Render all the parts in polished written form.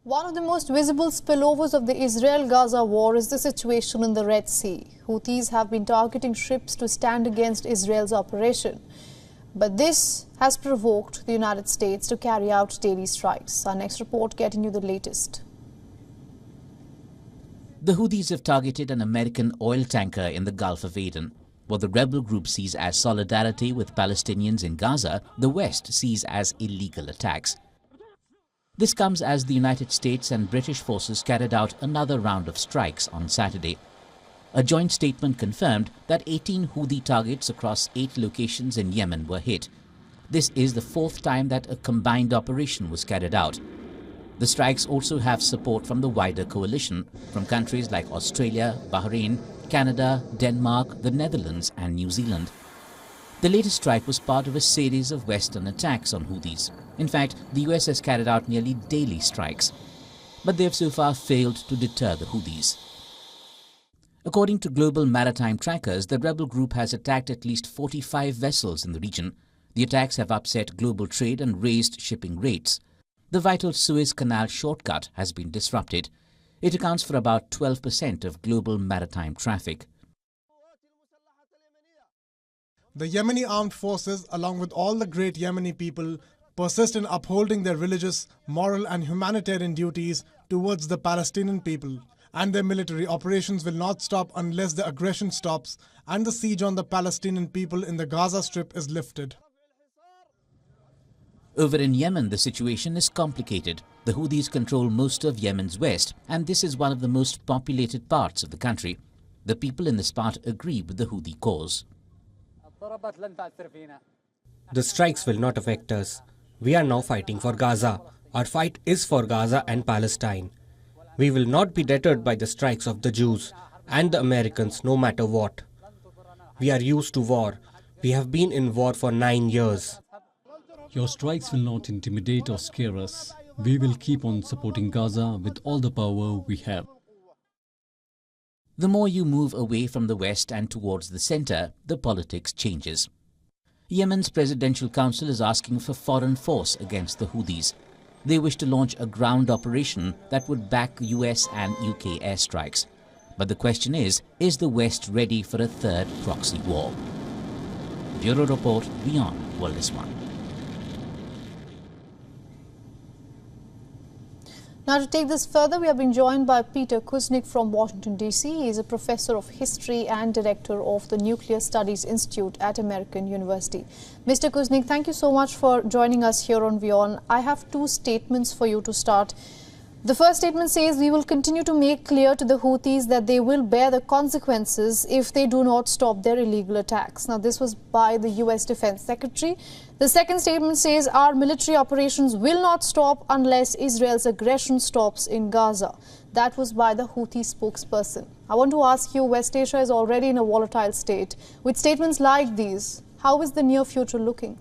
One of the most visible spillovers of the Israel-Gaza war is the situation in the Red Sea. Houthis have been targeting ships to stand against Israel's operation. But this has provoked the United States to carry out daily strikes. Our next report getting you the latest. The Houthis have targeted an American oil tanker in the Gulf of Aden. What the rebel group sees as solidarity with Palestinians in Gaza, the West sees as illegal attacks. This comes as the United States and British forces carried out another round of strikes on Saturday. A joint statement confirmed that 18 Houthi targets across 8 locations in Yemen were hit. This is the 4th time that a combined operation was carried out. The strikes also have support from the wider coalition, from countries like Australia, Bahrain, Canada, Denmark, the Netherlands and New Zealand. The latest strike was part of a series of Western attacks on Houthis. In fact, the US has carried out nearly daily strikes. But they have so far failed to deter the Houthis. According to global maritime trackers, the rebel group has attacked at least 45 vessels in the region. The attacks have upset global trade and raised shipping rates. The vital Suez Canal shortcut has been disrupted. It accounts for about 12% of global maritime traffic. The Yemeni armed forces, along with all the great Yemeni people, persist in upholding their religious, moral and humanitarian duties towards the Palestinian people. And their military operations will not stop unless the aggression stops and the siege on the Palestinian people in the Gaza Strip is lifted. Over in Yemen, the situation is complicated. The Houthis control most of Yemen's west, and this is one of the most populated parts of the country. The people in this part agree with the Houthi cause. The strikes will not affect us. We are now fighting for Gaza. Our fight is for Gaza and Palestine. We will not be deterred by the strikes of the Jews and the Americans no matter what. We are used to war. We have been in war for 9 years. Your strikes will not intimidate or scare us. We will keep on supporting Gaza with all the power we have. The more you move away from the west and towards the center, the politics changes. Yemen's Presidential Council is asking for foreign force against the Houthis. They wish to launch a ground operation that would back US and UK airstrikes. But the question is the West ready for a third proxy war? Bureau Report, WION World is One. Now, to take this further, we have been joined by Peter Kuznick from Washington, D.C. He is a professor of history and director of the Nuclear Studies Institute at American University. Mr. Kuznick, thank you so much for joining us here on WION. I have 2 statements for you to start. The first statement says we will continue to make clear to the Houthis that they will bear the consequences if they do not stop their illegal attacks. Now, this was by the U.S. Defense Secretary. The second statement says our military operations will not stop unless Israel's aggression stops in Gaza. That was by the Houthi spokesperson. I want to ask you, West Asia is already in a volatile state. With statements like these, how is the near future looking?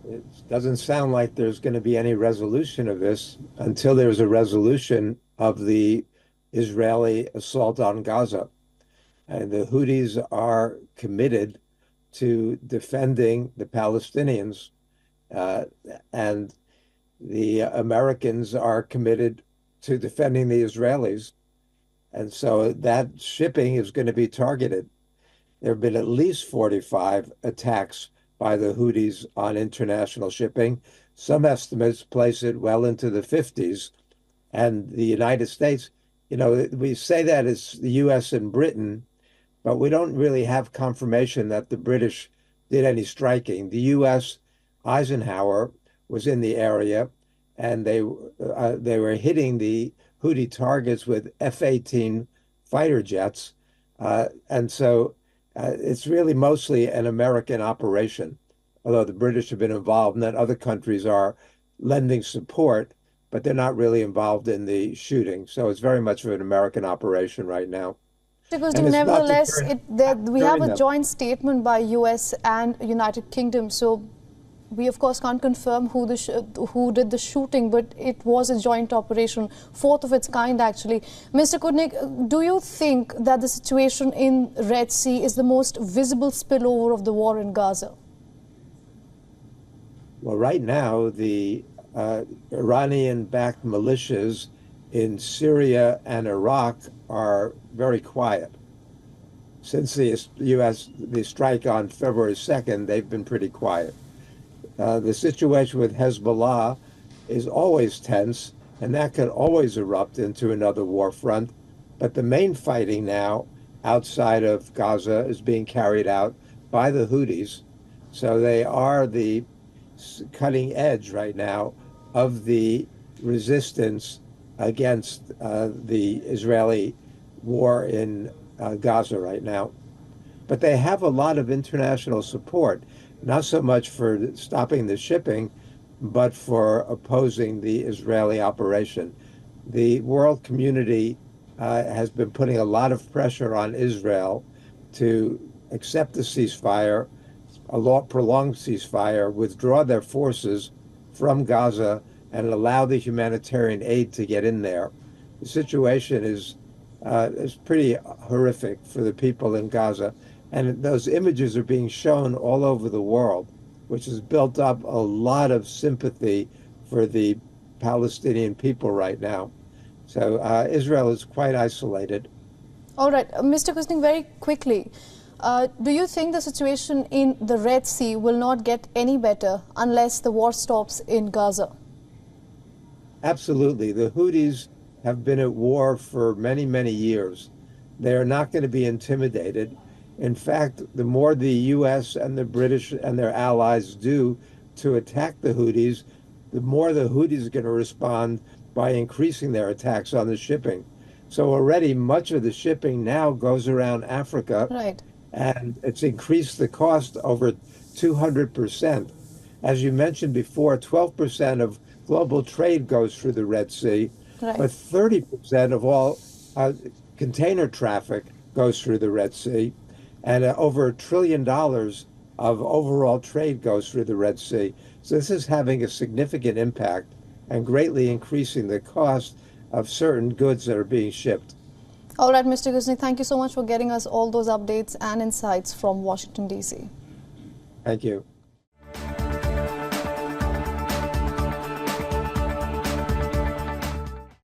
It doesn't sound like there's going to be any resolution of this until there's a resolution of the Israeli assault on Gaza. And the Houthis are committed to defending the Palestinians, and the Americans are committed to defending the Israelis. And so that shipping is going to be targeted. There have been at least 45 attacks by the Houthis on international shipping. Some estimates place it well into the 50s. And the United States, you know, we say that it's the US and Britain, but we don't really have confirmation that the British did any striking. The US, Eisenhower, was in the area, and they were hitting the Houthi targets with F-18 fighter jets. And so it's really mostly an American operation, although the British have been involved and that other countries are lending support, but they're not really involved in the shooting. So it's very much of an American operation right now. Because nevertheless, we have a joint statement by US and United Kingdom. So we, of course, can't confirm who did the shooting, but it was a joint operation, 4th of its kind, actually. Mr. Kuznick, do you think that the situation in Red Sea is the most visible spillover of the war in Gaza? Well, right now, the Iranian-backed militias in Syria and Iraq are very quiet. Since the strike on February 2nd, they've been pretty quiet. The situation with Hezbollah is always tense, and that could always erupt into another war front. But the main fighting now outside of Gaza is being carried out by the Houthis. So they are the cutting edge right now of the resistance against the Israeli war in Gaza right now. But they have a lot of international support, not so much for stopping the shipping, but for opposing the Israeli operation. The world community has been putting a lot of pressure on Israel to accept the ceasefire, a prolonged ceasefire, withdraw their forces from Gaza, and allow the humanitarian aid to get in there. The situation is pretty horrific for the people in Gaza. And those images are being shown all over the world, which has built up a lot of sympathy for the Palestinian people right now. So Israel is quite isolated. All right. Mr. Kuznig, very quickly, do you think the situation in the Red Sea will not get any better unless the war stops in Gaza? Absolutely. The Houthis have been at war for many, many years. They are not going to be intimidated. In fact, the more the U.S. and the British and their allies do to attack the Houthis, the more the Houthis are going to respond by increasing their attacks on the shipping. So already much of the shipping now goes around Africa, right, and it's increased the cost over 200%. As you mentioned before, 12% of global trade goes through the Red Sea, right, but 30% of all container traffic goes through the Red Sea, and over $1 trillion of overall trade goes through the Red Sea. So this is having a significant impact and greatly increasing the cost of certain goods that are being shipped. All right, Mr. Kuznig, thank you so much for getting us all those updates and insights from Washington, D.C. Thank you.